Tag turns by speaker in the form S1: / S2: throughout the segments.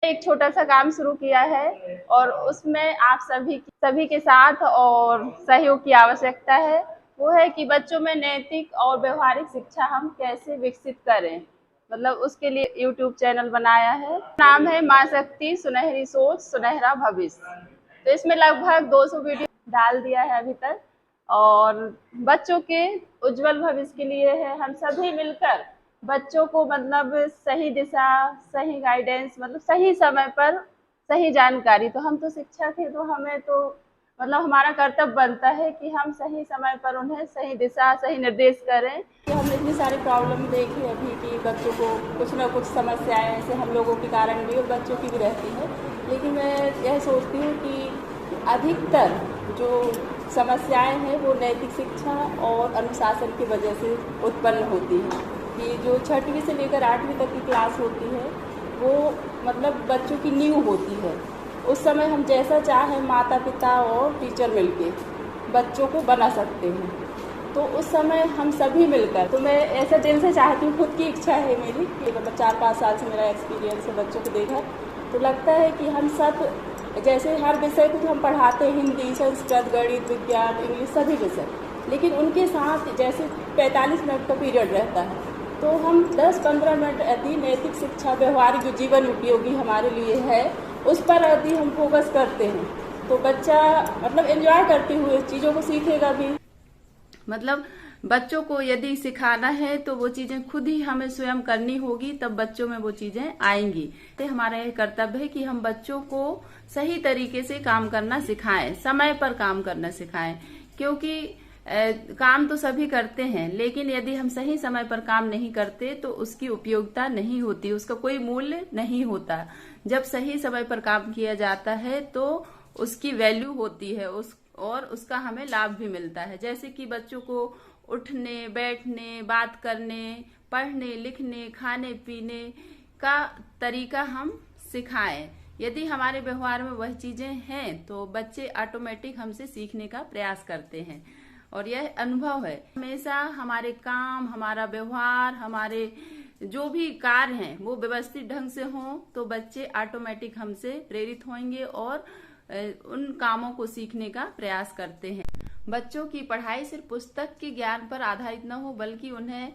S1: एक छोटा सा काम शुरू किया है और उसमें आप सभी के साथ और सहयोग की आवश्यकता है। वो है कि बच्चों में नैतिक और व्यवहारिक शिक्षा हम कैसे विकसित करें। मतलब उसके लिए यूट्यूब चैनल बनाया है, नाम है माँ शक्ति सुनहरी सोच सुनहरा भविष्य। तो इसमें लगभग 200 वीडियो डाल दिया है अभी तक और बच्चों के उज्जवल भविष्य के लिए है। हम सभी मिलकर बच्चों को मतलब सही दिशा, सही गाइडेंस, मतलब सही समय पर सही जानकारी। तो हम तो शिक्षक हैं, तो हमें तो मतलब हमारा कर्तव्य बनता है कि हम सही समय पर उन्हें सही दिशा, सही निर्देश करें। कि हमने इतनी सारी प्रॉब्लम देखी अभी कि बच्चों को कुछ ना कुछ समस्याएं ऐसे हम लोगों के कारण भी और बच्चों की भी रहती है। लेकिन मैं यह सोचती हूँ कि अधिकतर जो समस्याएं हैं वो नैतिक शिक्षा और अनुशासन की वजह से उत्पन्न होती हैं। कि जो 6वीं से लेकर 8वीं तक की क्लास होती है वो मतलब बच्चों की नींव होती है। उस समय हम जैसा चाहे माता पिता और टीचर मिलके बच्चों को बना सकते हैं। तो उस समय हम सभी मिलकर, तो मैं ऐसा दिल से चाहती हूँ, खुद की इच्छा है मेरी कि मतलब 4-5 साल से मेरा एक्सपीरियंस है बच्चों को देखा, तो लगता है कि हम सब जैसे हर विषय को हम पढ़ाते हैं, हिंदी, संस्कृत, गणित, विज्ञान, इंग्लिश, सभी विषय, लेकिन उनके साथ जैसे 45 मिनट का पीरियड रहता है तो हम 10-15 मिनट यदि नैतिक शिक्षा, व्यवहारिक जो जीवन उपयोगी हमारे लिए है उस पर यदि हम फोकस करते हैं तो बच्चा मतलब एंजॉय करते हुए चीज़ों को सीखेगा भी। मतलब बच्चों को यदि सिखाना है तो वो चीजें खुद ही हमें स्वयं करनी होगी, तब बच्चों में वो चीजें आएंगी। तो हमारा यह कर्तव्य है कि हम बच्चों को सही तरीके से काम करना सिखाएं, समय पर काम करना सिखाएं। क्योंकि काम तो सभी करते हैं, लेकिन यदि हम सही समय पर काम नहीं करते तो उसकी उपयोगिता नहीं होती, उसका कोई मूल्य नहीं होता। जब सही समय पर काम किया जाता है तो उसकी वैल्यू होती है और उसका हमें लाभ भी मिलता है। जैसे कि बच्चों को उठने, बैठने, बात करने, पढ़ने, लिखने, खाने पीने का तरीका हम सिखाएं। यदि हमारे व्यवहार में वह चीजें हैं तो बच्चे ऑटोमेटिक हमसे सीखने का प्रयास करते हैं। और यह अनुभव है, हमेशा हमारे काम, हमारा व्यवहार, हमारे जो भी कार्य हैं वो व्यवस्थित ढंग से हों तो बच्चे ऑटोमेटिक हमसे प्रेरित होंगे और उन कामों को सीखने का प्रयास करते हैं। बच्चों की पढ़ाई सिर्फ पुस्तक के ज्ञान पर आधारित न हो, बल्कि उन्हें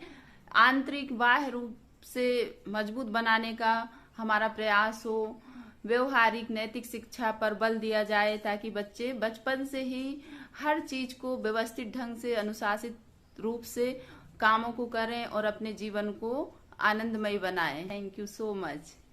S1: आंतरिक बाह्य रूप से मजबूत बनाने का हमारा प्रयास हो। व्यवहारिक नैतिक शिक्षा पर बल दिया जाए ताकि बच्चे बचपन से ही हर चीज को व्यवस्थित ढंग से, अनुशासित रूप से कामों को करें और अपने जीवन को आनंदमय बनाएं। Thank you so much.